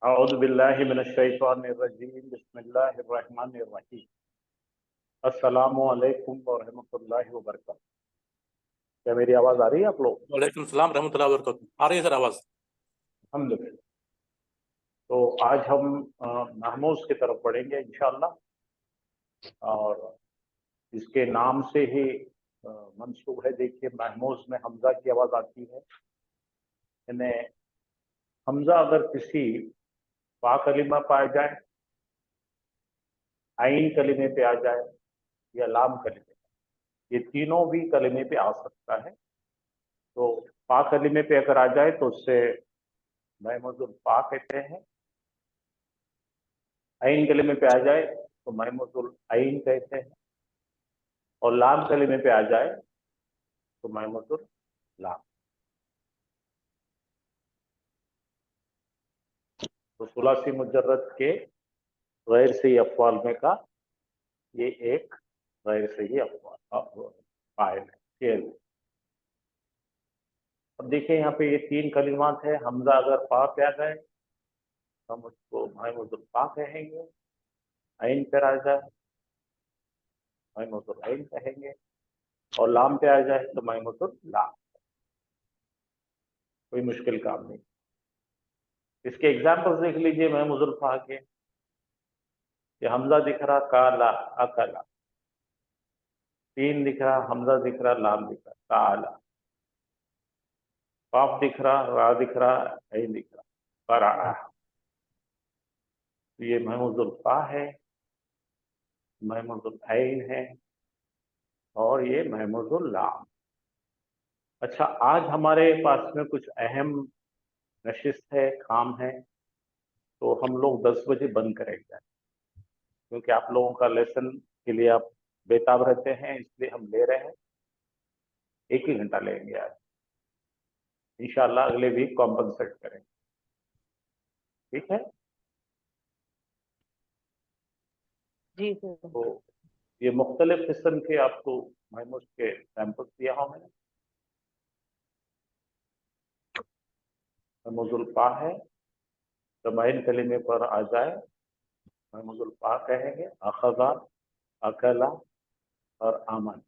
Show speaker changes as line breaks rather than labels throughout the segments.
औज़ु बिल्लाहि मिनश्शैतानिर्रजीम बिस्मिल्लाहिर्रहमानिर्रहीम। अस्सलामु अलैकुम व रहमतुल्लाहि व बरकातहू। क्या मेरी आवाज़ आ रही है आप लोग?
वालेकुम सलाम रहमतुल्लाहि व बरकातहू। आ रही है सर आवाज़?
अल्हम्दुलिल्लाह। तो आज हम महमूज़ की तरफ बढ़ेंगे इंशाअल्लाह। और इसके नाम से ही मंसूब है। देखिए, महमूज़ में हमज़ा की आवाज़ आती है। यानी हमज़ा अगर किसी बा कलिमा पे आ जाए, आइन कलिमे पे आ जाए या लाम कलिमे, ये तीनों भी कलिमे पे आ सकता है। तो पा कलिमे पे अगर आ जाए तो उससे महमूज़ुल पा कहते हैं। आइन कलिमे पे आ जाए तो महमूज़ुल आइन कहते हैं। और लाम कलिमे पे आ जाए तो महमूज़ुल लाम। तो सुलासी मुजर्रद के गैर सही अफ़्वाल में का ये एक गैर सही अफ़्वाल फाइल है, फेल। अब देखिए यहाँ पे ये तीन कलिमात है। हमजा अगर पा पे आ जाए तो हम उसको महमूज़ुल पा कहेंगे। आइन पर आ जाए महमूज़ुल आइन कहेंगे। और लाम पे आ जाए तो महमूज़ुल लाम। कोई मुश्किल काम नहीं। इसके एग्जाम्पल्स देख लीजिए महमूज़ुल फा के। ये हमजा दिख रहा, काला अकला। तीन दिख रहा, हमजा दिख रहा, लाम दिख रहा, काला। काफ दिख रहा, रा दिख रहा, ऐन दिख रहा, करा। ये महमूज़ुल फा है, महमूज़ुल ऐन है और ये महमूज़ुल लाम। अच्छा, आज हमारे पास में कुछ अहम नशिस्त है, काम है, तो हम लोग 10 बजे बंद करेंगे। क्योंकि आप लोगों का लेसन के लिए आप बेताब रहते हैं, इसलिए हम ले रहे हैं। 1 ही घंटा लेंगे आज। इंशाल्लाह अगले वीक कॉम्पनसेट करेंगे। ठीक है?
जी सर।
तो ये मुख्तलिफ किस्म के आपको महमूज़ के सैंपल्स दिया हूँ मैंने। महमूज़ुल फा है, ज़माइन कलिमे पर आ जाए महमूज़ुल फा कहेंगे। अखज़ा, अकला और आमन,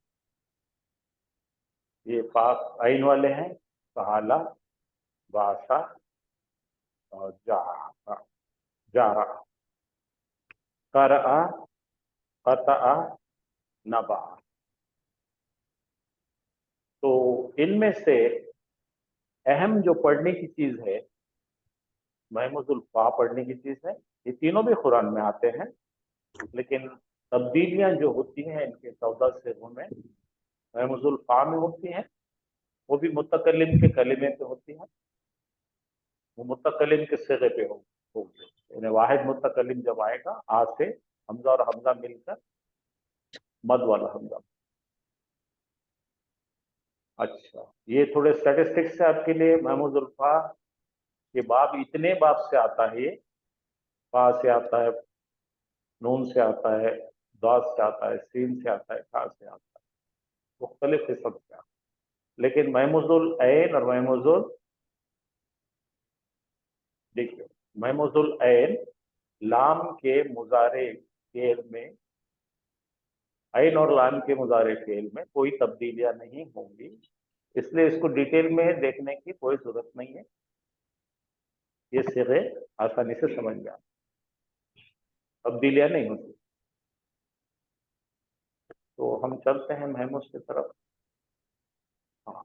ये पाक आइन वाले हैं। सहाला, बासा और जा रहा। करआ, कतआ, नबा। तो इनमें से अहम जो पढ़ने की चीज है, महमूज़ुल फा पढ़ने की चीज है। ये तीनों भी कुरान में आते हैं, लेकिन तब्दीलियां जो होती हैं इनके 14 सिगों में महमूज़ुल फा में होती हैं। वो भी मुतकल्लिम के कलिमे पे होती हैं। वो मुतकल्लिम के सिगे पे होगी। यानी वाहिद मुतकल्लिम जब आएगा, आ से हमजा और हमजा मिलकर मद वाला हमजा। अच्छा, ये थोड़े स्टैटिस्टिक्स है आपके लिए। महमूज़ुल फा के बाब इतने बाब से आता है। ये फा से आता है, नून से आता है, दाद से आता है, सीन से आता है, खा से आता है, मुख्तलिफ किस्म से आता है। लेकिन महमूज़ुल ऐन और महमूज़ुल, देखिए महमूज़ुल ऐन लाम के मुजारे फेल में, ऐन और लाम के मुजारे फेल में कोई तब्दीलियां नहीं होंगी। इसलिए इसको डिटेल में देखने की कोई जरूरत नहीं है। ये सिगे आसानी से समझ में आते, तब्दीलियां नहीं होती। तो हम चलते हैं महमूज़ की तरफ। हाँ,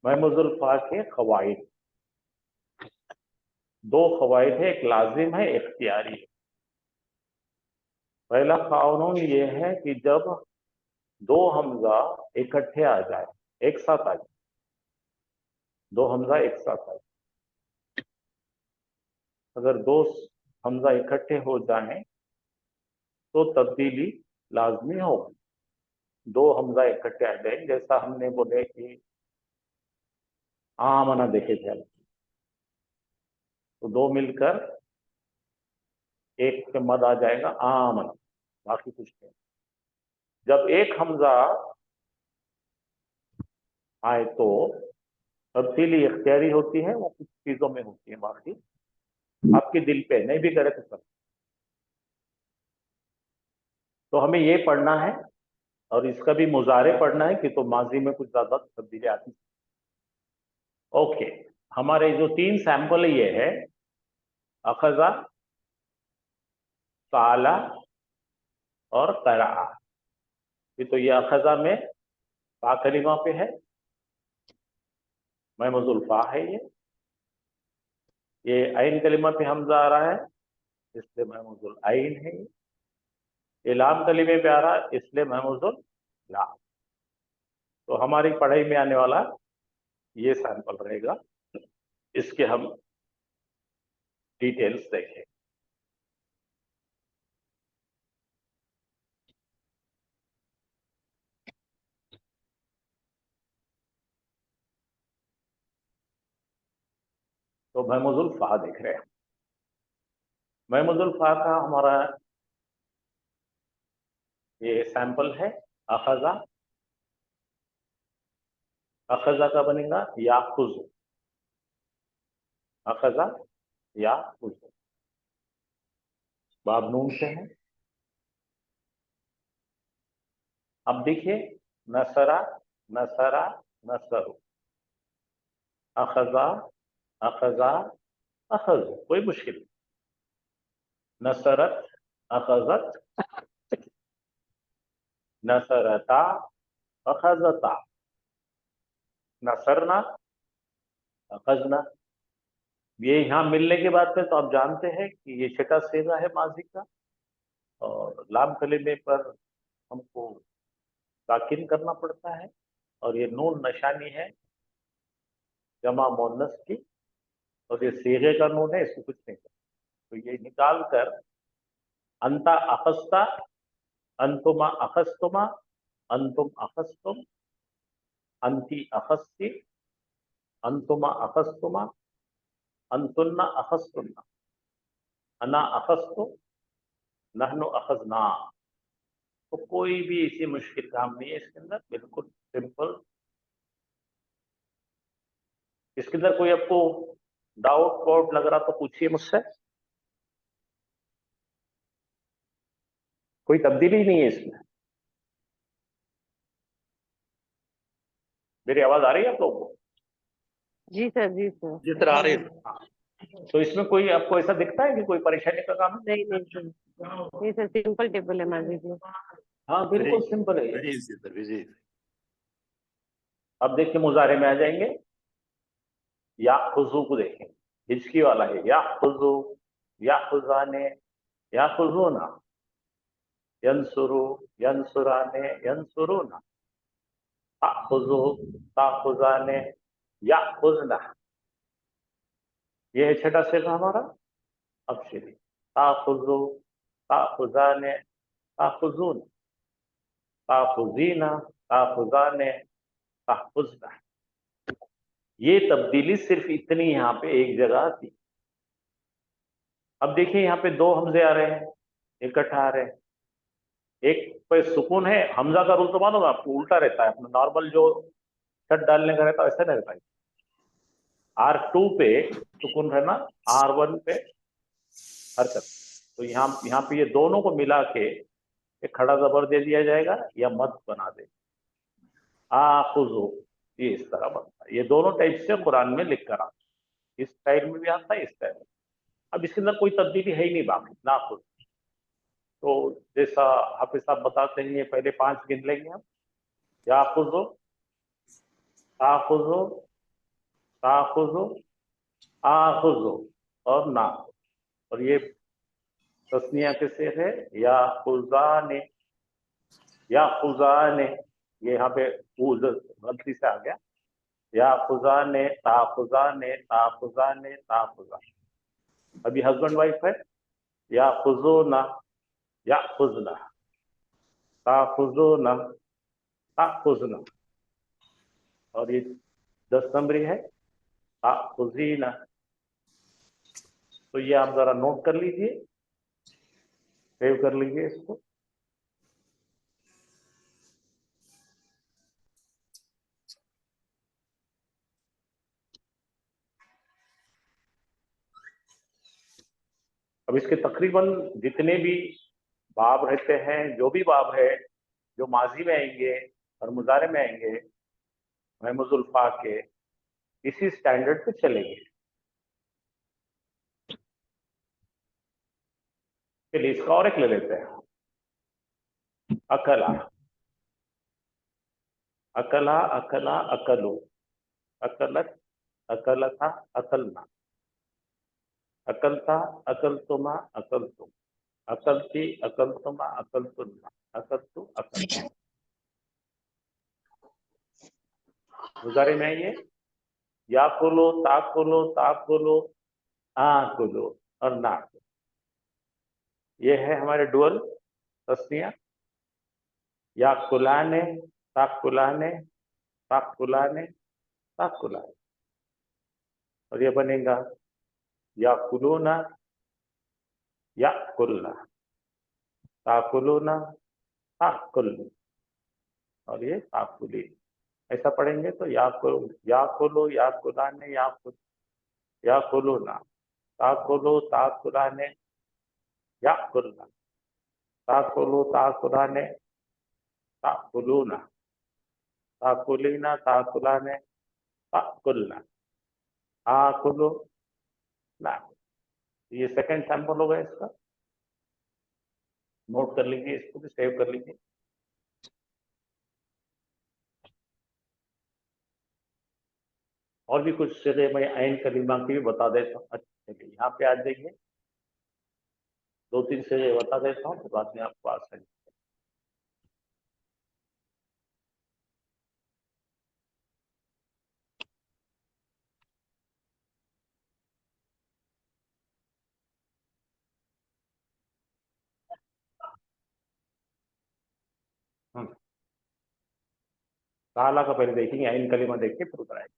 महमूज़ुल फा के क़वाइद, दो क़वाइद है, एक लाजिम है, एक इख्तियारी है। पहला कानून ये है कि जब दो हमजा इकट्ठे आ जाए, एक साथ आ जाए, दो हमजा एक साथ आ जाए। अगर दो हमजा इकट्ठे हो जाएं तो तब्दीली लाजमी होगी। दो हमजा इकट्ठे आ जाए, जैसा हमने बोले कि आमना देखे थे, तो दो मिलकर एक पे मद आ जाएगा, आमन, बाकी कुछ नहीं। जब एक हमजा आए तो तब्दीली इख्तियारी होती है, वो कुछ चीजों में होती है, बाकी आपके दिल पे, नहीं भी करे तो सब। तो हमें ये पढ़ना है और इसका भी मुजारे पढ़ना है कि तो माजी में कुछ ज्यादा तब्दीली आती। ओके, हमारे जो 3 सैंपल ये है अखजा, साला और करा। ये तो ये अखजा में फा कलिमा पे है, महमूजुल फा है ये आइन कलिमा पे हमजा आ रहा है इसलिए महमूजुल आइन है ये लाम कलिमे पे आ रहा है इसलिए महमूजुल लाम। तो हमारी पढ़ाई में आने वाला ये सैंपल रहेगा, इसके हम डिटेल्स देखें। तो महमूजुल फा देख रहे हैं। महमूजुल फा का हमारा ये सैंपल है अखजा। अखजा का बनेगा याखुज, अखजा याखुज, बाब नून से है। अब देखिए नसरा, नसरा, नसरु, अखजा, अखजा, अखज, कोई मुश्किल नहीं। नसरत, अखजत, नसरता, अखजता, नसरना, अखजना। ये यहाँ मिलने के बाद में तो आप जानते हैं कि ये छठा सेगा है माजी का, और लाम कलिमे पर हमको साकिन करना पड़ता है, और ये नून निशानी है जमा मोनस की, और ये सीगे का नून है, इसको कुछ नहीं करता। तो ये निकाल कर अंता अखस्ता, अंतुमा अखस्तुमा, अंतुम अखस्तुम, अंति अखस्ती, अंतुमा अखस्तुमा, अंतुन्ना अखस्तुन्ना, अना अखस्तु, नहनु अखजना। तो कोई भी इसी मुश्किल काम नहीं है इसके अंदर, बिल्कुल सिंपल। इसके अंदर कोई आपको डाउट वाउट लग रहा तो पूछिए मुझसे। कोई तब्दीली नहीं है इसमें। मेरी आवाज आ रही है आप लोगों को?
जी सर, जी सर।
जी सर, आ रही है।
हाँ। तो इसमें कोई आपको ऐसा दिखता है कि कोई परेशानी का काम है?
नहीं नहीं सर, नहीं सर, सिंपल टेबल है मान लीजिए।
हाँ बिल्कुल सिंपल है ये।
Very easy sir, very easy.
अब देखिए मुजारे में आ जाएंगे, या खुजू को देखेंगे, हिचकी वाला है या खुजू, या खुजाने, या खुजूना, यंसुरु, यंसुराने, यंसुरुना, ताखुजू, ताखुजाने, या खुजना। ये है छठा शेर हमारा। अब शेर ताखुजू, ताखुजाने, ताखुजून, ताखुजीना, ताखुजाने, ताखुजना। ये तब्दीली सिर्फ इतनी यहाँ पे एक जगह थी। अब देखिए यहाँ पे 2 हमजे आ रहे हैं, इकट्ठा आ रहे हैं। एक पे सुकून है, हमजा का रूल तो मानो आपको उल्टा रहता है, अपना नॉर्मल जो शट डालने का रहता है वैसा नहीं रहता है। R2 पे सुकून रहना, R1 पे हरकत। तो यहाँ पे ये दोनों को मिला के एक खड़ा जबर दे दिया जाएगा या मद बना दे, आखुजो। ये इस तरह बनता है। ये दोनों टाइप से कुरान में लिख कर आता है, इस टाइप में भी आता है, इस टाइप में। अब इसके अंदर कोई तब्दीली है ही नहीं बाकी ना खुद। तो जैसा हाफिज साहब बताते हैं, ये पहले 5 गिन लेंगे हम। या खुजो, ताखुजो, ताखुजो, आखुजो और ना। और ये तस्निया किससे है? या खुजाने, या खुजाने। ये यहाँ पे गलती से आ गया। या खुजाने, ताखुजाने, ताखुजाने, ताखुजाने। अभी हस्बैंड वाइफ है, या खुजोना, या खुजना, ताखुजोना, ताखुजना। और ये 10 नंबरी है, ताखुजीना। तो ये आप जरा नोट कर लीजिए, सेव कर लीजिए इसको। अब इसके तकरीबन जितने भी बाब रहते हैं, जो भी बाब है जो माजी में आएंगे और मुजारे में आएंगे, महमूजुल फा के इसी स्टैंडर्ड पे चलेंगे। चलिए इसका और एक ले लेते हैं। अकला, अकला, अकला, अकलो, अकलत, अकलथा, अकलना, अकलता, अकलतुमा, अकलतुम, अकलती, अकलतुमा, अकलतुन्ना, अकलतु, अकलता। मुजारे में आइए, याकुलो, ताकुलो, ताकुलो, आकुलो और नाकुलो। ये है हमारे डुअल तस्निया। याकुलाने, ताकुलाने, ताकुलाने, ताकुलाने। और ये बनेगा याकुलूना, याकुलना, ताकुलूना, ताकुलना और ये ताकुली। ऐसा पढ़ेंगे तो याकुलो, याकुलाने, याकुलूना, ताकुलो, ताकुलाने, याकुलना, ताकुलो, ताकुलाने, ताकुलूना, ताकुलीना, ताकुलाने, ताकुलना, आकुलो, ना। ये सेकंड सैंपल होगा इसका, नोट कर लीजिए, इसको भी सेव कर लीजिए। और भी कुछ सिरे मैं आइन कलीमा की भी बता देता हूँ। अच्छा चलिए यहाँ पे आ जाइए, दो तीन सिरे बता देता हूँ, तो बाद में आपको आसानी। काला का पहले देखेंगे, आइन कलीमा देखिए फिर उतर आएंगे।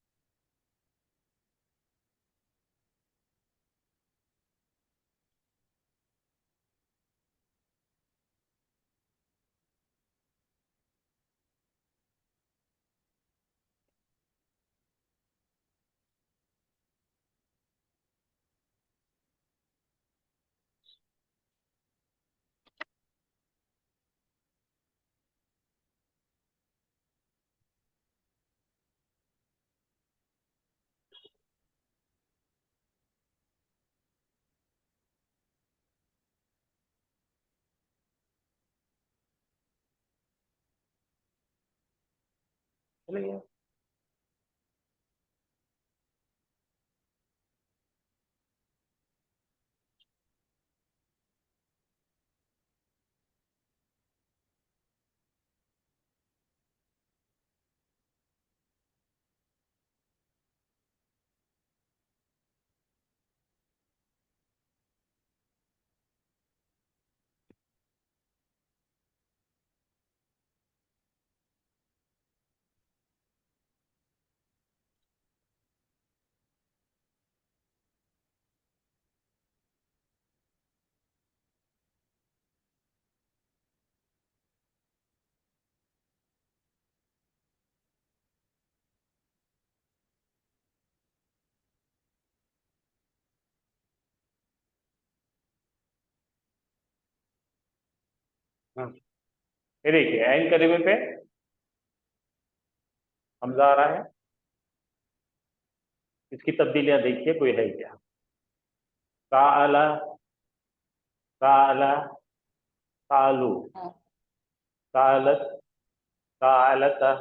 चलिए हाँ, ये देखिए आइन कलीमे पे हमजा आ रहा है। इसकी तब्दीलियां देखिए कोई है क्या। काला, काला, कालू, कालत, कालता,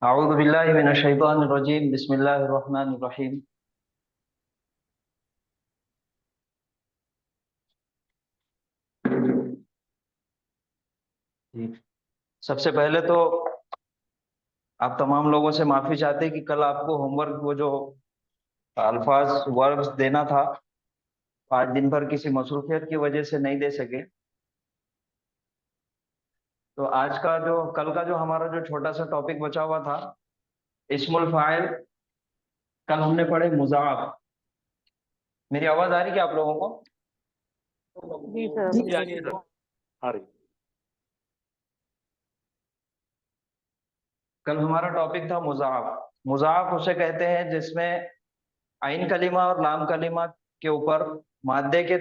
अऊज़ु बिल्लाहि मिनश शैतानिर रजीम बिस्मिल्लाहिर रहमानिर रहीम। जी, सबसे पहले तो आप तमाम लोगों से माफी चाहते हैं कि कल आपको होमवर्क वो जो अल्फाज वर्ब्स देना था, आज दिन भर किसी मसरूफियत की वजह से नहीं दे सके। तो आज का जो कल का जो हमारा जो छोटा सा टॉपिक बचा हुआ था, इस्मुल फाइल, कल हमने पढ़े मुज़ाफ। मेरी आवाज आ रही है आप लोगों को?
जी सर।
जी, आ रही है सर।
आ रही।
कल हमारा टॉपिक था मुज़ाफ। मुज़ाफ उसे कहते हैं जिसमें आइन कलीमा और लाम कलीमा के ऊपर मादे के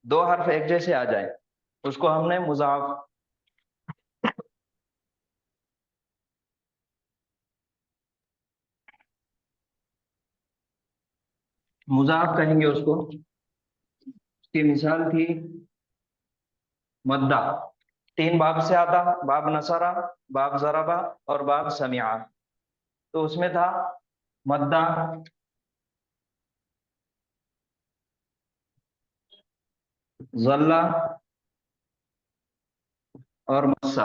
दो हर्फ एक जैसे आ जाए, उसको हमने मुज़ाफ। मुज़ाफ कहेंगे उसको। उसकी मिसाल थी मद्दा। तीन बाब से आता, बाब नसरा, बाब जरबा और बाब समिया। तो उसमें था मद्दा, जल्ला और मस्सा।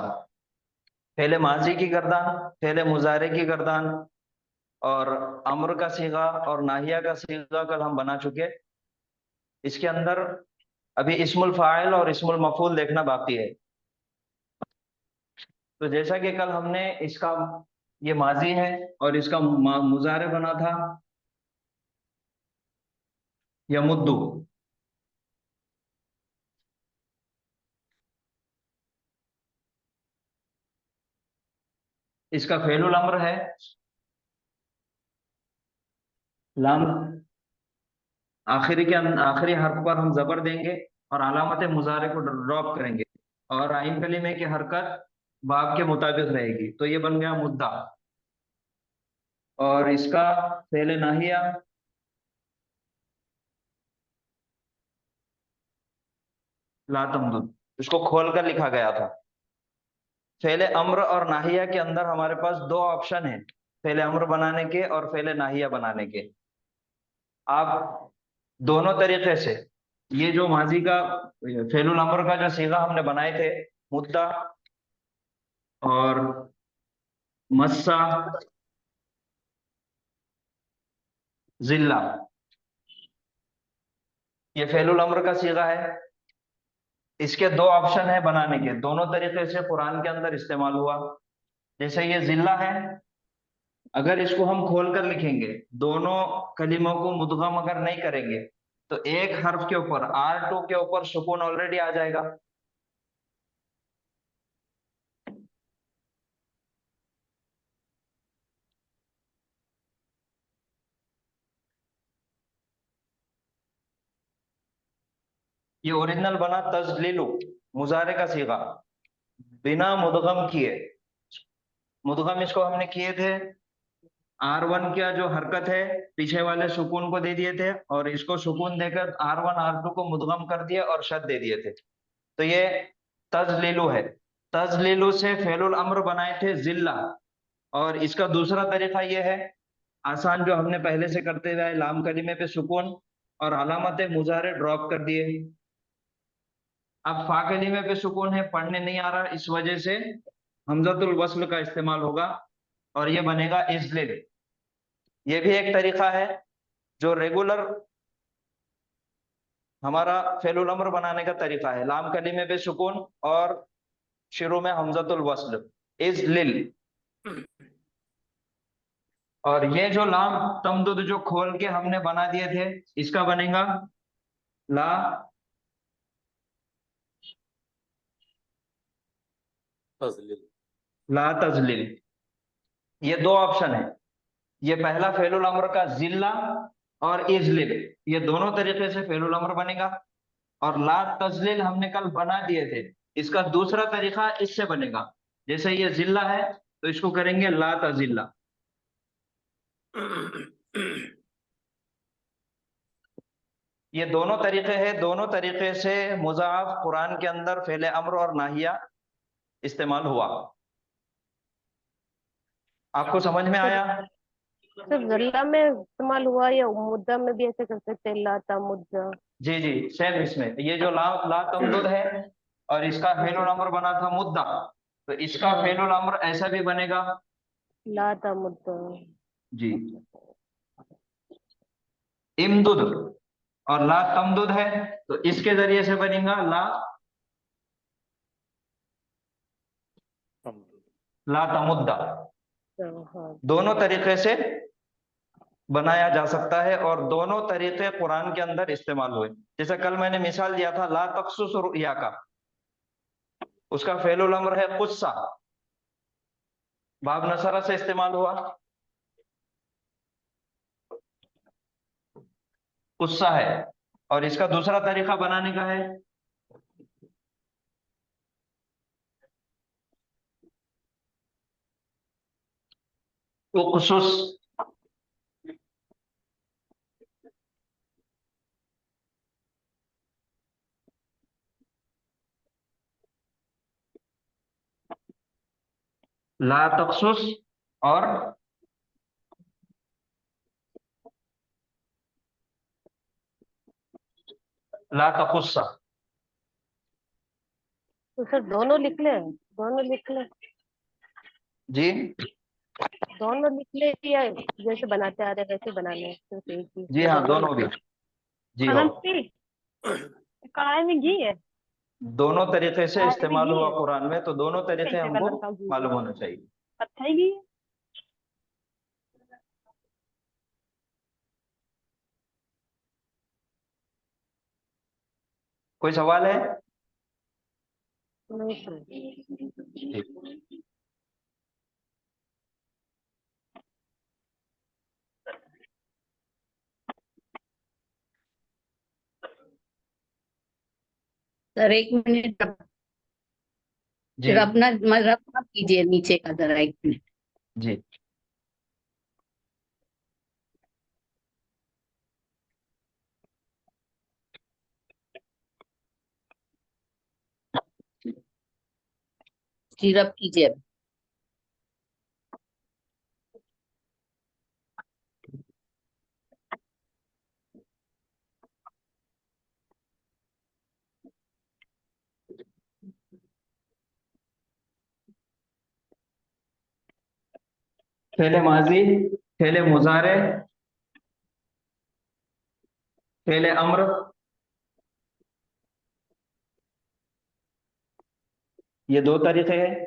पहले माजी की गर्दान, पहले मुजारे की गर्दान और अम्र का सीगा और नाहिया का सीगा कल हम बना चुके। इसके अंदर अभी इस्मुल फाइल और इस्मुल मफूल देखना बाकी है। तो जैसा कि कल हमने इसका ये माजी है और इसका मुजारे बना था यमुद्दू। इसका फेलुल अम्र है लाम। आखिरी हर्फ पर हम जबर देंगे और अलामत मुजारे को ड्रॉप करेंगे और आइन कलीमे की हरकत बाब के मुताबिक रहेगी। तो ये बन गया मुद्दा। और इसका फेल नाहिया ला तमदुद, इसको खोलकर लिखा गया था। फेले अम्र और नाहिया के अंदर हमारे पास दो ऑप्शन है, फेले अम्र बनाने के और फेले नाहिया बनाने के। आप दोनों तरीके से ये जो माजी का फेलुल अम्र का जो सीगा हमने बनाए थे, मुद्दा और मस्सा, जिल्ला, ये फेलुल अम्र का सीगा है। इसके दो ऑप्शन है बनाने के, दोनों तरीके से कुरान के अंदर इस्तेमाल हुआ। जैसे ये जिल्ला है, अगर इसको हम खोल कर लिखेंगे, दोनों कलीमों को मुदगम अगर नहीं करेंगे, तो एक हर्फ के ऊपर R2 के ऊपर सुकून ऑलरेडी आ जाएगा। ये ओरिजिनल बना तजलीलु, मुजारे का सीगा, बिना मुदगम किए। मुदगम इसको हमने किए थे, R1 का जो हरकत है पीछे वाले सुकून को दे दिए थे और इसको सुकून देकर R1 R2 को मुदगम कर दिया और शद दे दिए थे। तो ये तजलीलु है। तजलीलु से फेलुल अम्र बनाए थे जिल्ला। और इसका दूसरा तरीका यह है, आसान जो हमने पहले से करते हुए लाम कलीमे पे सुकून और अलामत मुजारे ड्रॉप कर दिए। अब फा कलीमे पे सुकून है, पढ़ने नहीं आ रहा, इस वजह से हमजतुल वस्ल का इस्तेमाल होगा और ये बनेगा इजलिल। ये भी एक तरीका है जो रेगुलर हमारा फेलुल अम्र बनाने का तरीका है, लाम कलीमे पे सुकून और शुरू में हमजतुल वस्ल इजलिल। और ये जो लाम तमदुद जो खोल के हमने बना दिए थे, इसका बनेगा ला
तजलील।
ला तजलिल। ये दो ऑप्शन है, ये पहला फेलुल अम्र का जिल्ला और इजलिल, ये दोनों तरीके से फेलुल अम्र बनेगा। और ला तजलिल हमने कल बना दिए थे, इसका दूसरा तरीका इससे बनेगा, जैसे ये जिल्ला है तो इसको करेंगे ला तजिल्ला। ये दोनों तरीके हैं, दोनों तरीके से मुजाफ कुरान के अंदर फेले अम्र और नाहिया इस्तेमाल हुआ। आपको समझ में आया?
सिर्फ जिल्ला में इस्तेमाल हुआ या मुद्दा में भी ऐसे कर सकते हैं, लाता मुद्दा?
जी जी, सेम इसमें ये जो ला तमदुद है और इसका फेलुल अम्र बना था मुद्दा, तो इसका फेलुल अम्र ऐसा भी बनेगा।
लाता मुद्दा।
जी, इमदुद और ला तमदुद है तो इसके जरिए से बनेगा ला तमुद्दा।
हाँ।
दोनों तरीके से बनाया जा सकता है और दोनों तरीके कुरान के अंदर इस्तेमाल हुए। जैसे कल मैंने मिसाल दिया था ला तखसुस रुया का, उसका फेलुल अम्र है कुस्सा, बाब नसरा से इस्तेमाल हुआ, कुस्सा है। और इसका दूसरा तरीका बनाने का है उकसुस। ला तखसुस और ला तखुस्सा।
तो सर दोनों लिख ले, दोनों लिख ले,
जी
दोनों लिख ले, या जैसे बनाते आ रहे वैसे बना ले, सिर्फ एक ही?
जी हाँ, दोनों भी। जी हो,
कढ़ाई में घी है,
दोनों तरीके से
कढ़ाई में
इस्तेमाल
घी
हुआ
है,
कुरान में, तो दोनों तरीके
कैसे
हमको
कलर का घी है?
मालूम होना चाहिए।
कत्थई घी है।
कोई सवाल है?
नहीं सर।
ठीक।
सर 1 मिनट,
जी
फिर अपना रब मत कीजिए नीचे का, जरा 1 मिनट।
जी,
जी रब कीजिए।
फेले माजी, फेले मुजारे, फेले अम्र, ये 2 तरीके हैं।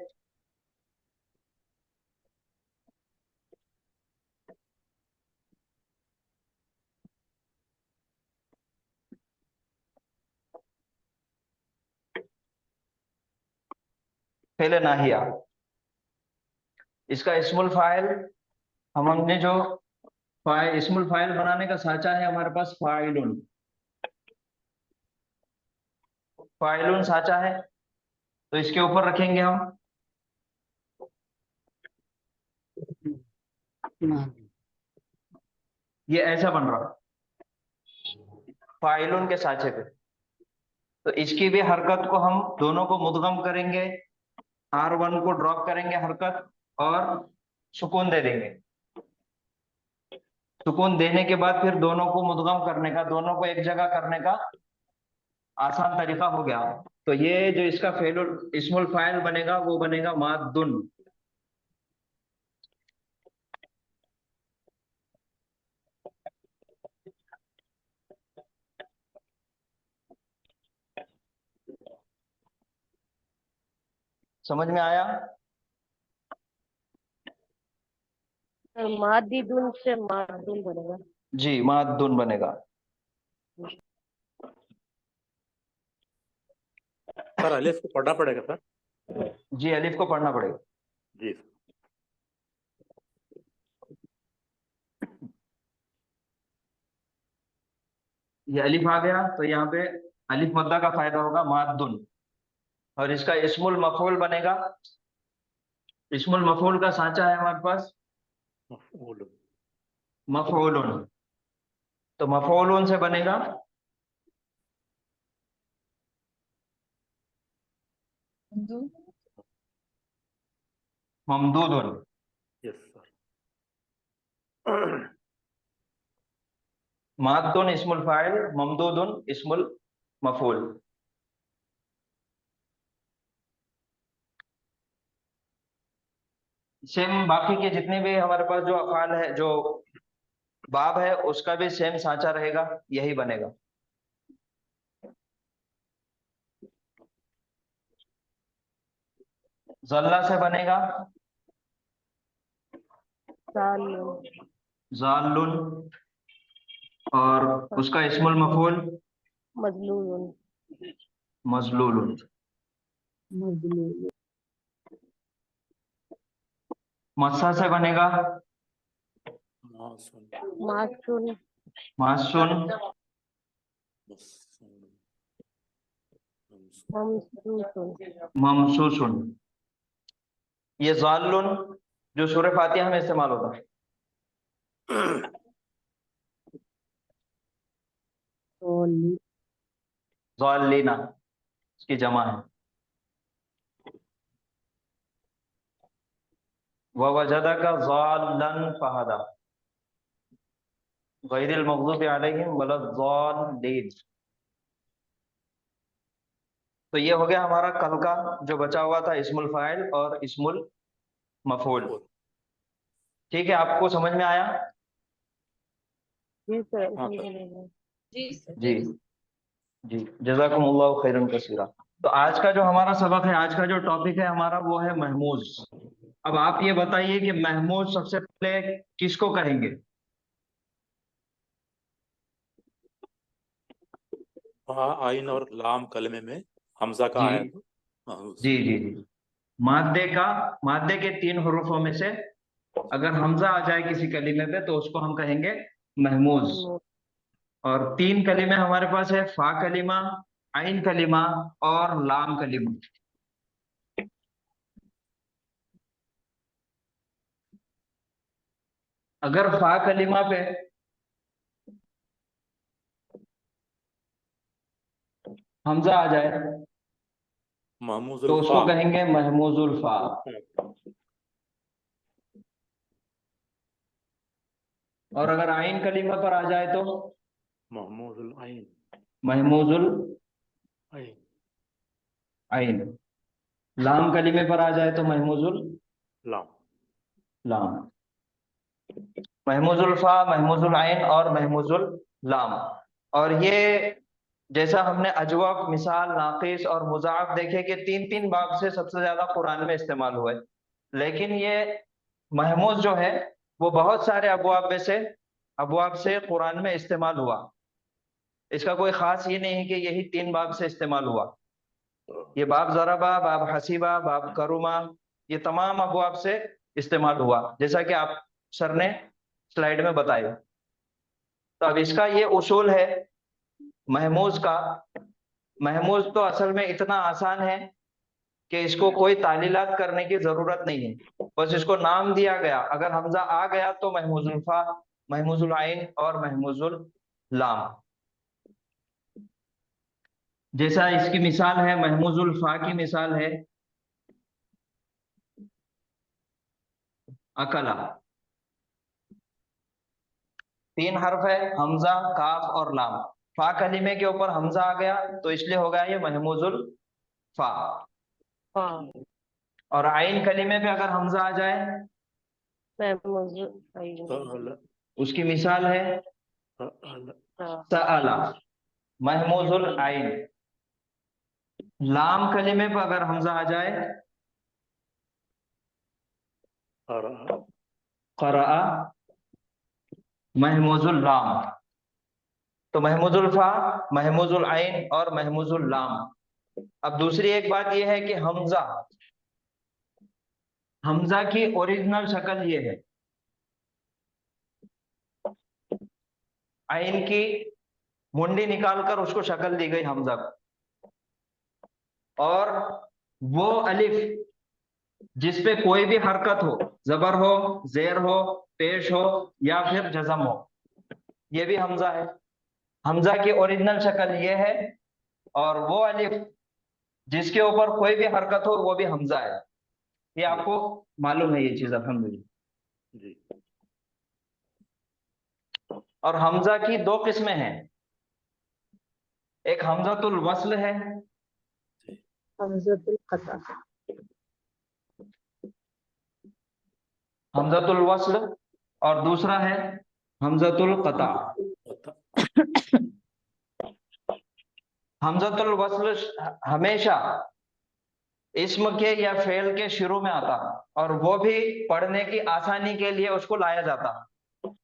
फेले नाहिया, इसका इस्मुल फाइल, हमने जो इस्मुल फाइल बनाने का साचा है हमारे पास, फाइलुन, फाइलुन साचा है, तो इसके ऊपर रखेंगे हम, ये ऐसा बन रहा फाइलुन के साचे पे। तो इसकी भी हरकत को हम दोनों को मुदगम करेंगे, R1 को ड्रॉप करेंगे हरकत और सुकून दे देंगे। सुकून देने के बाद फिर दोनों को मुदगम करने का, दोनों को एक जगह करने का आसान तरीका हो गया। तो ये जो इसका फेलुल इस्मुल फाइल बनेगा वो बनेगा मादुन। समझ में आया?
सर मादी दून से मादुन बनेगा।
जी, मादुन बनेगा।
सर अलिफ को पढ़ना पड़ेगा सर?
जी, अलिफ को पढ़ना पड़ेगा।
जी
ये अलिफ आ गया तो यहाँ पे अलिफ मद्दा का फायदा होगा मादुन। और इसका इस्मुल मफूल बनेगा। इस्मुल मफूल का सांचा है हमारे पास
मफऊल।
मफऊलुन। तो मफऊलुन से बनेगा ममदूदुन।
Yes sir.
माद्दुन इस्मुल फाइल, ममदूदुन इस्मुल मफूल। सेम बाकी के जितने भी हमारे पास जो अफाल है, जो बाब है, उसका भी सेम सांचा रहेगा, यही बनेगा। जल्ला से बनेगा
जालून,
जालुन, और उसका इस्मुल मफूल
मजलून,
मजलूलुन। मस्सा से बनेगा
मासून।
मासून,
मासून,
मसून।
ममसूसून,
ममसूसुन। ये जालुन जो सूरह फातिहा में इस्तेमाल होता है। जालिना इसकी जमा है। ववजदका जालन फहदा गैरिल मग़ज़ूबि अलैहिम वलद्दाल्लीन। तो ये हो गया हमारा कल का जो बचा हुआ था, इस्मुल फाइल और इस्मुल मफूल। ठीक है, आपको समझ में आया?
जी सर,
हाँ
समझ
सर।
लेंगे।
जी जी, जज़ाकुमुल्लाहु खैरन कसीरा। तो आज का जो हमारा सबक है, आज का जो टॉपिक है हमारा, वो है महमूज। अब आप ये बताइए कि महमूज सबसे पहले किसको कहेंगे?
हाँ, आइन और लाम कलमे में हमजा का
जी
आया तो महमूज।
जी जी जी। मादे के 3 हरूफों में से अगर हमजा आ जाए किसी कलीमे पे तो उसको हम कहेंगे महमूज। और 3 कलीमे हमारे पास है, फा कलीमा, आइन कलीमा और लाम कलीमा। अगर फा कलीमा पे हमजा आ जाए
महमूजुल
तो
फा।
उसको कहेंगे महमूजुल फा। और अगर आइन कलीमा पर आ जाए तो
महमूजुल आइन।
महमूजुल
आइन।
आइन। लाम कलीमे पर आ जाए तो महमूजुल
लाम।
लाम। महमूजुल फा, महमूजुल आइन और महमूजुल लाम। और ये जैसा हमने अजवाब, मिसाल, नाकिस और मुजाफ देखे कि 3-3 बाब से सबसे ज्यादा कुरान में इस्तेमाल हुए, लेकिन ये महमूज जो है वो बहुत सारे अबवाब से कुरान में इस्तेमाल हुआ। इसका कोई खास ये नहीं है कि यही 3 बाब से इस्तेमाल हुआ। ये बाब ज़रबा, बाब हसीबा, बाब करुमा, ये तमाम अबवाब से इस्तेमाल हुआ, जैसा कि आप सर ने स्लाइड में बताया। तो अब इसका ये उसूल है महमूज का। महमूज तो असल में इतना आसान है कि इसको कोई तालीलात करने की जरूरत नहीं है, बस इसको नाम दिया गया। अगर हमजा आ गया तो महमूजुल फा, महमूजुल आइन और महमूजुल लाम। जैसा इसकी मिसाल है, महमूजुल फा की मिसाल है अकला। 3 हर्फ है, हमजा, काफ और लाम। फा कलीमे के ऊपर हमजा आ गया तो इसलिए हो गया ये महमूजुल फा।
हाँ,
और आइन कलीमे पे अगर हमजा आ जाए
सअल।
उसकी मिसाल है
सअल।
सअला, महमूजुल आइन। लाम कलीमे पर अगर हमजा आ जाए
क़रअ।
क़रअ, महमूजुल लाम। तो महमूजुल फा, महमूजुल आइन और महमूजुल लाम। अब दूसरी एक बात यह है कि हमजा की ओरिजिनल शक्ल ये है, आइन की मुंडी निकालकर उसको शक्ल दी गई हमजा को। और वो अलिफ जिसपे कोई भी हरकत हो, जबर हो, जेर हो, पेश हो या फिर जज़म हो, ये भी हमजा है। हमजा की ओरिजिनल शक्ल ये है, और वो अलिफ जिसके ऊपर कोई भी हरकत हो वो भी हमजा है। ये आपको मालूम है ये चीज अल्हम्दुलिल्लाह।
जी।
और हमजा की दो किस्में हैं, एक हमजातुल वस्ल है,
हमज़तुल क़ता।
हमजातुल वस्ल, और दूसरा है हमजातुल क़ता। हमजातुल वस्ल हमेशा इस्म के या फेल के शुरू में आता, और वो भी पढ़ने की आसानी के लिए उसको लाया जाता।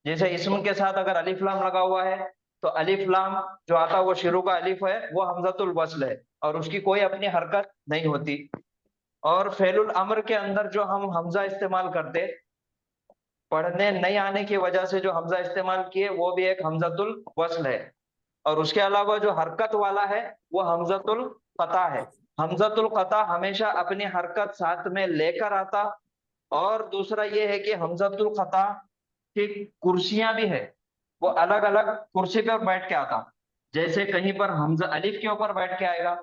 जैसे इस्म के साथ अगर अलिफ लाम लगा हुआ है तो अलिफ लाम जो आता है वो शुरू का अलिफ है, वो हमजातुल वस्ल है और उसकी कोई अपनी हरकत नहीं होती। और फेलुल अम्र के अंदर जो हम हमजा इस्तेमाल करते, पढ़ने नहीं आने की वजह से जो हमजा इस्तेमाल किए, वो भी एक हमजातुल वस्ल है। और उसके अलावा जो हरकत वाला है वो हमजातुल क़ता है। हमजातुल क़ता हमेशा अपनी हरकत साथ में लेकर आता। और दूसरा ये है कि हमजातुल क़ता की कुर्सियां भी है, वो अलग अलग कुर्सी पर बैठ के आता। जैसे कहीं पर हमजा अलिफ के ऊपर बैठ के आएगा,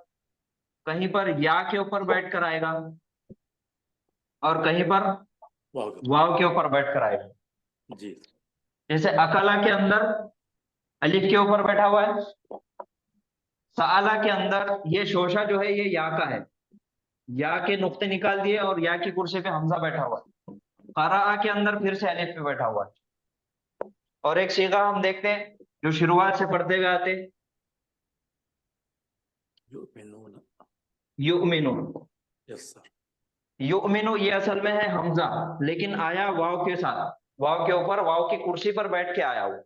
कहीं पर या के ऊपर बैठ कर आएगा, और कहीं पर वाव के ऊपर बैठ कर आएगा।
जी।
जैसे अकला के अंदर अलिफ के ऊपर बैठा हुआ है, सआला के अंदर ये शोशा जो है ये या का है, या के नुक्ते निकाल दिए और या की कुर्सी पे हमजा बैठा हुआ है। क़राअ के अंदर फिर से अलिफ पे बैठा हुआ है। और एक सीगा हम देखते हैं जो शुरुआत से पढ़ते हुए आते, युमिनु।
Yes sir.
युमिनु ये असल में है हमजा, लेकिन आया वाव के साथ, वाव के ऊपर, वाव की कुर्सी पर बैठ के आया वो।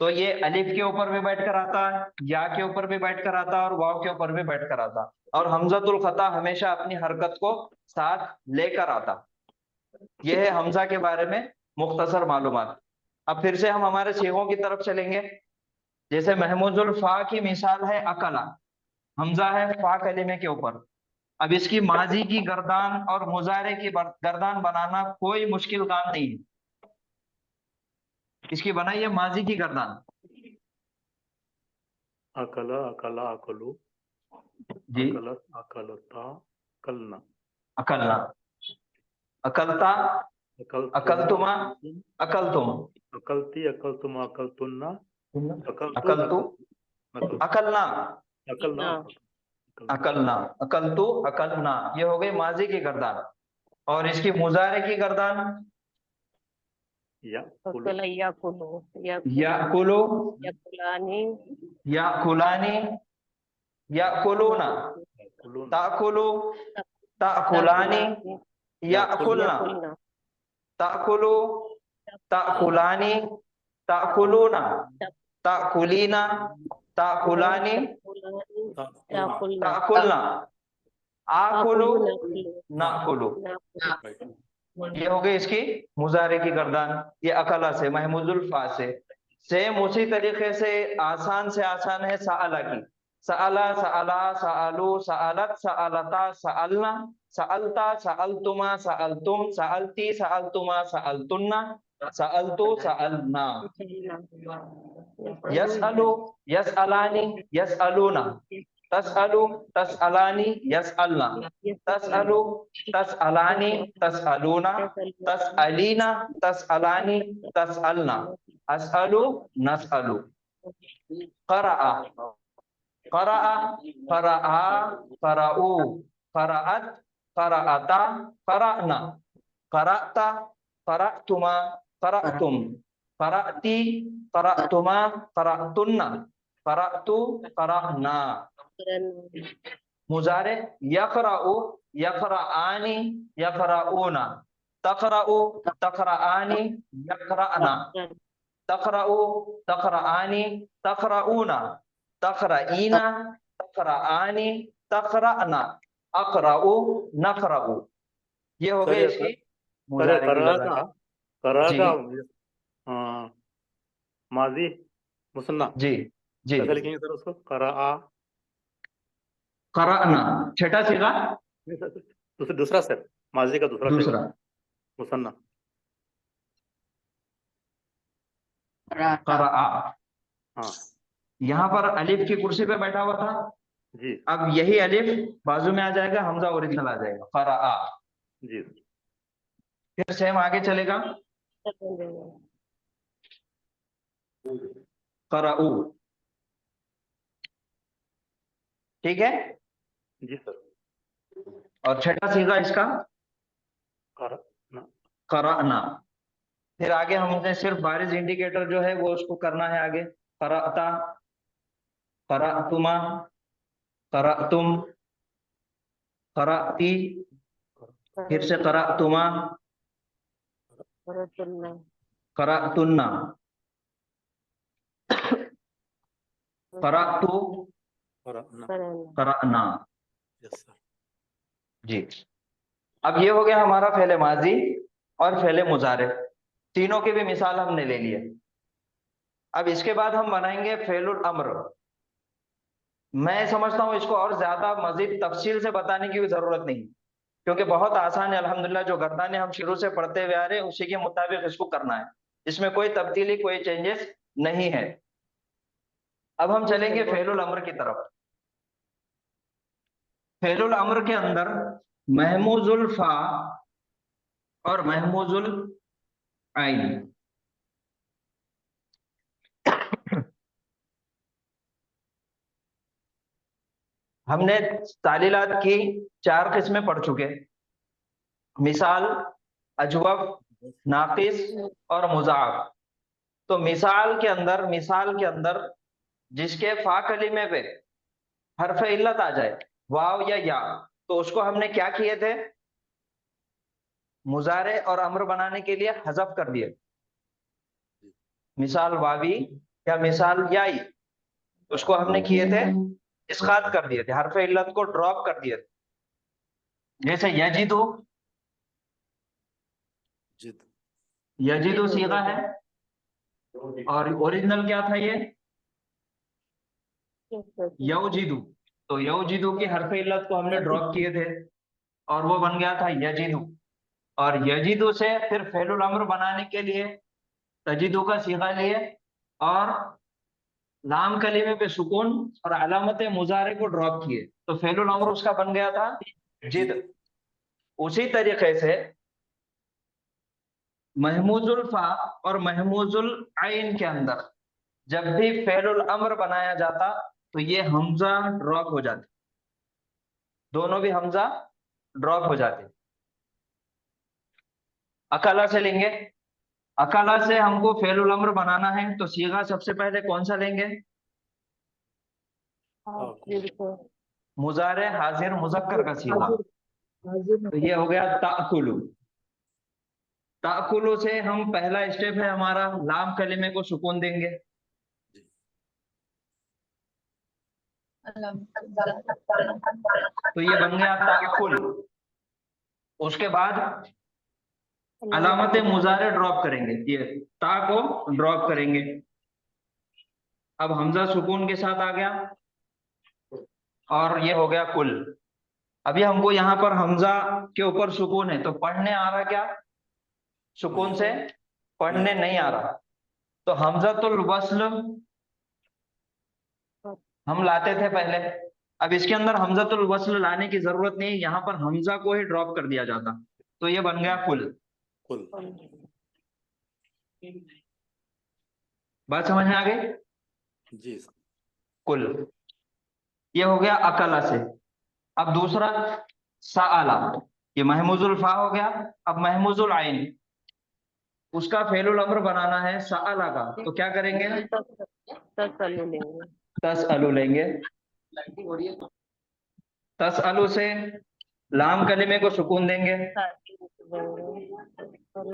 तो ये अलिफ के ऊपर भी बैठ कर आता है, या के ऊपर भी बैठ कर आता है, और वाव के ऊपर भी बैठ कर आता। और हमजातुल क़ता हमेशा अपनी हरकत को साथ लेकर आता। यह है हमजा के बारे में मुख्तसर मालूमात। अब फिर से हम हमारे सीगों की तरफ चलेंगे। जैसे महमूजुल फा की मिसाल है अकला, हमजा है फा कलिमे के ऊपर। अब इसकी माजी की गर्दान और मुजारे की गर्दान बनाना कोई मुश्किल काम नहीं है। इसकी बनाइए माजी की गर्दान।
अकला अकला अकलू,
जी,
अकलत अकलता, अकलना,
अकलना, अकलता, अकलतुमा, अकलतुम,
अकलती, अकलतुमा, अकलतुन्ना,
अकलतु, अकलना,
अकलना,
अकलना, अकलतु, अकलना। ये हो गई माजी की गर्दान। और इसकी मुजारे की गर्दान
अकला याकुलु,
याकुलु,
याकुलानी,
याकुलानी, याकुलूना, ताकुलु, ताकुलानी, याकुलना, ताकुलु, ताकुलानी, ताकुलूना, ताकुलीना, ताकुलानी, ताकुलना, आकुलु, नाकुलु। ये हो गई इसकी मुजारे की गर्दान, ये अकला से, महमूजुल फा से। सेम उसी तरीके से आसान है सआला की। सआला, सआला, सआलू, सआलत, सआलता, सआलना, सआलता, सआलतुमा, सआलतुम, सआलती, सआलतुमा, सआलतुन्ना, सआलतु, सआलना। यसअलु, यसअलानी, यसअलूना, तसअलु, तसअलानी, यसअलना, तसअलु, तसअलानी, तसअलूना, तसअलीना, तसअलानी, तसअलना, असअलु, नसअलु। क़रअ, क़रअ, क़रआ, क़रऊ, क़रअत, क़रअता, क़रअना, क़रअता, क़रअतुमा, क़रअतुम, क़रअती, क़रअतुमा, क़रअतुन्ना, क़रअतु, क़रअना। मुजारे यक़रअु, यक़रआनी, यक़रऊना, तक़रअु, तक़रआनी, यक़रअना, तक़रअु, तक़रआनी, तक़रऊना, तक़रईना, तक़रआनी, तक़रअना, अक़रअु, नक़रअु। ये हो गई इसकी मुजारे की गर्दान।
करागा माजी मुसन्ना।
जी जी।
कैसे लिखेंगे सर उसको? करा,
क़राअना, छठा सीगा
दूसरा सर, माजी का दूसरा
दूसरा,
मुसन्ना।
क़राअ।
हाँ
यहाँ पर अलिफ की कुर्सी पे बैठा हुआ था,
जी
अब यही अलिफ बाजू में आ जाएगा, हमजा ओरिजिनल आ जाएगा, क़राअ।
जी।
फिर सेम आगे चलेगा, क़राउ। ठीक है।
जी सर।
और छठा सीगा इसका
क़राअना।
क़राअना। फिर आगे हमने सिर्फ बारिश इंडिकेटर जो है वो उसको करना है आगे, क़राअता, क़राअतुमा, क़राअतुम, क़राअती, फिर से क़राअतुमा, क़राअतुन्ना, क़राअतु,
क़राअना।
क़राअना।
Yes sir.
जी। अब ये हो गया हमारा फेले माजी और फेले मुजारे, तीनों की भी मिसाल हमने ले लिए। अब इसके बाद हम बनाएंगे फेलुल अम्र। मैं समझता हूं इसको और ज्यादा मजीद तफसील से बताने की भी जरूरत नहीं, क्योंकि बहुत आसान है अल्हम्दुलिल्लाह। जो गर्दाने हम शुरू से पढ़ते हुए आ रहे हैं उसी के मुताबिक इसको करना है, इसमें कोई तब्दीली कोई चेंजेस नहीं है। अब हम चलेंगे फेलुल अम्र की तरफ। फेलुल अम्र के अंदर महमूजुल फा और महमूजुल आइन। हमने तालीलात की 4 किस्में पढ़ चुके, मिसाल, अजवफ, नाकिस और मुजाफ। तो मिसाल के अंदर जिसके फा कलीमे पे हरफ इल्लत आ जाए, वाव या, तो उसको हमने क्या किए थे, मुजारे और अम्र बनाने के लिए हजफ कर दिए। मिसाल वावी या मिसाल याई, उसको हमने किए थे इस्कात कर दिए थे, हरफ इल्लत को ड्रॉप कर दिए थे। जैसे यजिदु,
जिद।
यजिदु सीगा है और ओरिजिनल क्या था ये, यौजिदु। तो यौजिदु की हरफ इल्लत को हमने ड्रॉप किए थे और वो बन गया था यजिदु। और यजिदु से फिर फेलुल अम्र बनाने के लिए तजिदु का सीगा लिए और लाम कलीमे पे सुकून और अलामत मुजारे को ड्रॉप किए, तो फेलुल अम्र उसका बन गया था जिद। उसी तरीके से महमूजुल फा और महमूजुल आइन के अंदर जब भी फेलुल अम्र बनाया जाता तो ये हमजा ड्रॉप हो जाते, दोनों भी हमजा ड्रॉप हो जाते। अकाला से लेंगे, अकाला से हमको फेलुल अम्र बनाना है तो सीगा सबसे पहले कौन सा लेंगे, मुजारे हाजिर मुजक्कर का सीगा। तो ये हो गया ताकुलु। ताकुलु से हम पहला स्टेप है हमारा, लाम कलिमे को सुकून देंगे। तो ये बन गया ताकुल। उसके बाद अलामत मुजारे ड्रॉप करेंगे, ये ता को ड्रॉप करेंगे। अब हमजा सुकून के साथ आ गया और ये हो गया कुल। अभी हमको यहाँ पर हमजा के ऊपर सुकून है तो पढ़ने आ रहा क्या, सुकून से पढ़ने नहीं आ रहा, तो हमजातुल वस्ल हम लाते थे पहले। अब इसके अंदर हमजातुल वस्ल लाने की जरूरत नहीं, यहाँ पर हमजा को ही ड्रॉप कर दिया जाता, तो ये बन गया कुल।
कुल।
बात समझ में आ गई?
जी।
कुल। ये हो गया अकला से। अब दूसरा साअला, ये महमूजुल फा हो गया। अब महमूजुल आइन, उसका फेलुल अम्र बनाना है साअला का, तो क्या करेंगे, तसअलु लेंगे। तसअलु से लाम कलिमे को सुकून देंगे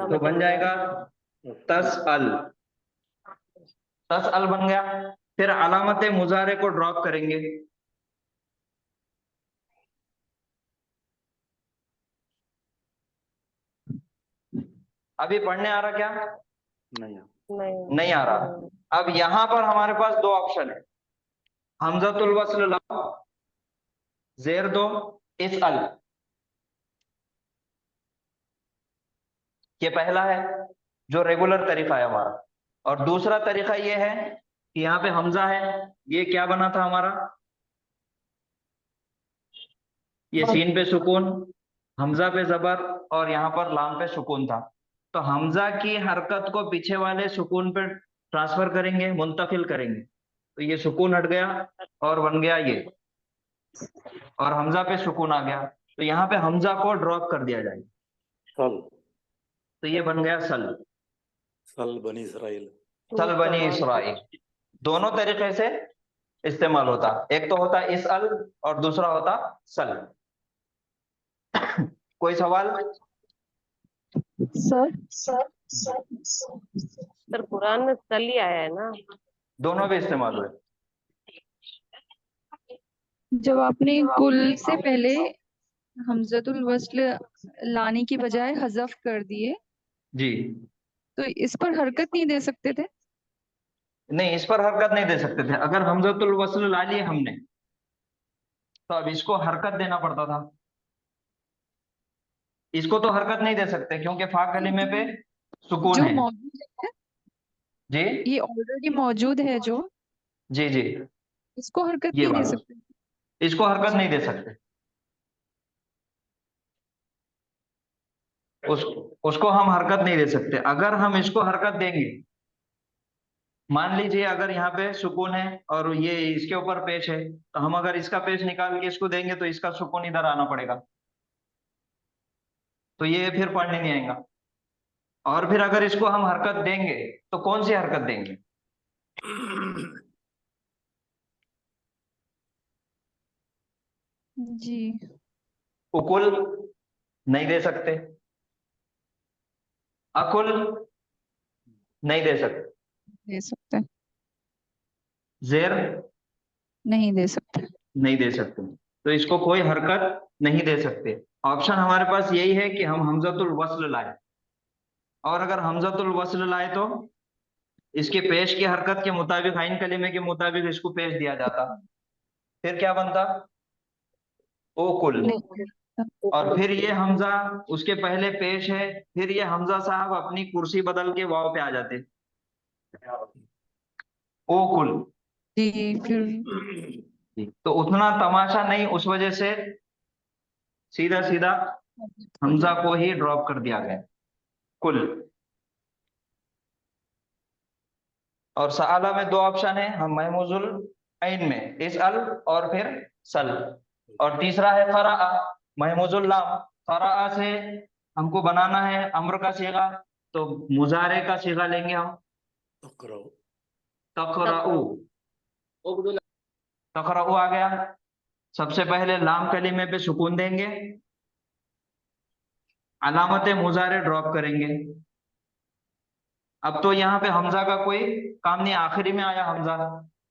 तो बन जाएगा तसअल। तसअल बन गया। फिर अलामत मुजारे को ड्रॉप करेंगे, अभी पढ़ने आ रहा क्या, नहीं आ रहा। अब यहां पर हमारे पास दो ऑप्शन है, हमजातुल वस्ल लाओ जेर दो इस अल, ये पहला है जो रेगुलर तरीका है हमारा। और दूसरा तरीका ये है कि यहाँ पे हमजा है, ये क्या बना था हमारा, ये सीन पे सुकून, हमजा पे जबर और यहाँ पर लाम पे सुकून था। तो हमजा की हरकत को पीछे वाले सुकून पे ट्रांसफर करेंगे, मुंतकिल करेंगे, तो ये सुकून हट गया और बन गया ये, और हमजा पे सुकून आ गया, तो यहाँ पे हमजा को ड्रॉप कर दिया जाएगा,
सल
तो ये बन गया सल।
सल बनी इसराइल।
सल बनी इसराइल दोनों तरीके से इस्तेमाल होता, एक तो होता इस अल और दूसरा होता सल। कोई सवाल?
सर कुरान में सल ही आया है ना?
दोनों भी इस्तेमाल हुए।
जब आपने कुल से पहले हमजतुल वस्ल लाने की बजाय हज़फ कर दिए,
जी
तो इस पर हरकत नहीं दे सकते थे?
नहीं, इस पर हरकत नहीं दे सकते थे। अगर हमजतुल वस्ल ला लिए हमने तो अब इसको हरकत देना पड़ता था। इसको तो हरकत नहीं दे सकते क्योंकि फा कलीमे पे सुकून
जो
है।
मौजूद है,
जी
ये ऑलरेडी मौजूद है, जो
जी जी,
इसको हरकत
ये
नहीं दे
बात,
सकते।
इसको हरकत नहीं दे सकते। उसको हम हरकत नहीं दे सकते। अगर हम इसको हरकत देंगे, मान लीजिए अगर यहाँ पे सुकून है और ये इसके ऊपर पेश है, तो हम अगर इसका पेश निकाल के इसको देंगे तो इसका सुकून इधर आना पड़ेगा, तो ये फिर पढ़ने नहीं आएगा। और फिर अगर इसको हम हरकत देंगे तो कौन सी हरकत देंगे?
जी,
उकुल नहीं दे सकते, अकुल नहीं दे सकते,
दे सकते,
जेर
नहीं दे सकते।
नहीं दे सकते, तो इसको कोई हरकत नहीं दे सकते। ऑप्शन हमारे पास यही है कि हम हमजतुल वस्ल लाए, और अगर हमजतुल वस्ल लाए तो इसके पेश की हरकत के मुताबिक, आइन कलीमे के मुताबिक इसको पेश दिया जाता, फिर क्या बनता? ओ कुल।
नहीं,
और फिर ये हमजा उसके पहले पेश है, फिर ये हमजा साहब अपनी कुर्सी बदल के वाव पे आ जाते, ओ कुल।
जी, फिर
तो उतना तमाशा नहीं, उस वजह से सीधा सीधा हमजा को ही ड्रॉप कर दिया गया, कुल। और सआला में दो ऑप्शन है, हम महमूजुल ऐन में इस अल और फिर सल, और तीसरा है फराआ महमूजुल लाम। फराआ से हमको बनाना है अम्र का सीगा, तो मुजारे का सीगा लेंगे हम,
तकराउ।
तकराउ। तकराउ आ गया, सबसे पहले लाम कलीमे पे सुकून देंगे, अलामत मुजारे ड्रॉप करेंगे। अब तो यहाँ पे हमजा का कोई काम नहीं, आखिरी में आया हमजा,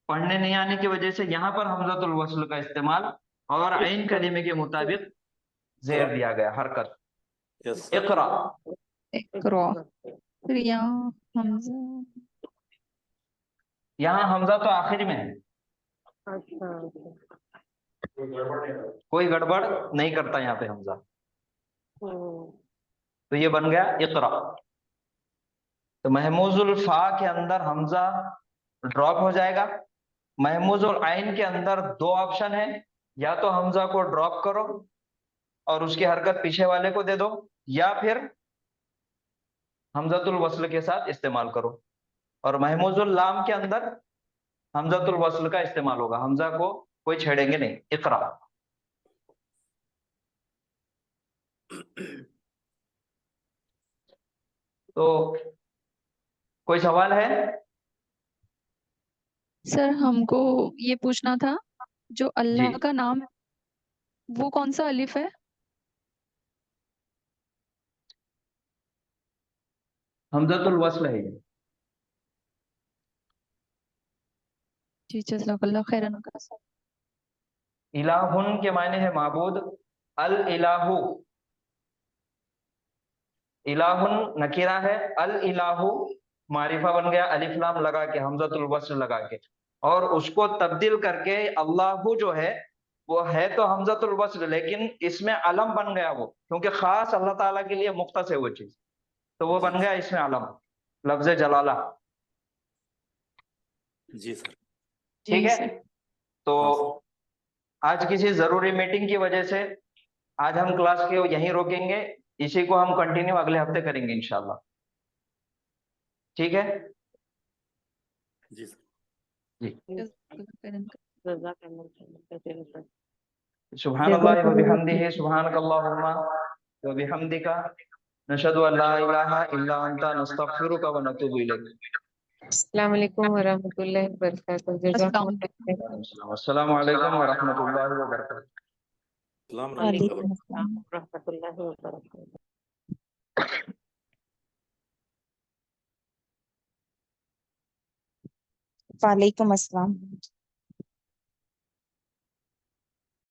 पढ़ने नहीं आने की वजह से यहाँ पर हमजातुल वस्ल का इस्तेमाल, और ऐन कलीमे के मुताबिक जेर दिया गया, हरकत।
यस
इकरा,
इकरा, फिर यहाँ हमजा,
यहाँ हमजा तो आखिरी में है,
अच्छा
कोई गड़बड़ नहीं करता यहाँ पे हमजा,
हम्म,
तो ये बन गया इकरा। तो महमूजुल फा के अंदर हमजा ड्रॉप हो जाएगा। महमूजुल आइन के अंदर दो ऑप्शन है, या तो हमजा को ड्रॉप करो और उसकी हरकत पीछे वाले को दे दो, या फिर हमजातुल वस्ल के साथ इस्तेमाल करो। और महमूजुल लाम के अंदर हमजातुल वस्ल का इस्तेमाल होगा, हमजा को कोई छेड़ेंगे नहीं। इकरा। तो कोई सवाल है?
सर हमको ये पूछना था, जो
जी,
अल्लाह का नाम है, वो कौन सा अलिफ है?
हमजातुल वस्ल है ये।
जी, जज़ाकल्लाह खैरन।
इलाहुन के मायने है माबूद, अल इलाहु, इलाहुन नकीरा है, अल इलाहु मारिफा बन गया, अलिफ लाम लगा के, हमजातुल वस्ल लगा के, और उसको तब्दील करके अल्लाहु जो है वो है तो हमजतुल वस्ल, लेकिन इसमें अलम बन गया वो, क्योंकि खास अल्लाह ताला के लिए मुख्तस है वो चीज, तो वो बन गया इसमें अलम, लफ्ज जलाला।
जी सर।
ठीक है, तो
हाँ सर।
आज किसी जरूरी मीटिंग की वजह से आज हम क्लास के यहीं रोकेंगे, इसी को हम कंटिन्यू अगले हफ्ते करेंगे इंशाल्लाह। ठीक है
जी सर।
सुब्हानल्लाहि व बिहम्दिही सुब्हानकल्लाहुम्मा व बिहम्दिका नशहदु अल्ला इलाहा इल्ला अंता नस्तगफिरुका व नतूबु इलैक।
अस्सलाम वालेकुम वरहमतुल्लाहि वबरकातुहू। जज़ाकुमुल्लाह।
अस्सलामु अलैकुम व रहमतुल्लाहि व बरकातुहू।
सलाम
वालेकुम
अलैकुम।
अस्सलाम रहमतुल्लाहि व बरकातहू।
वालेकुम अस्सलाम।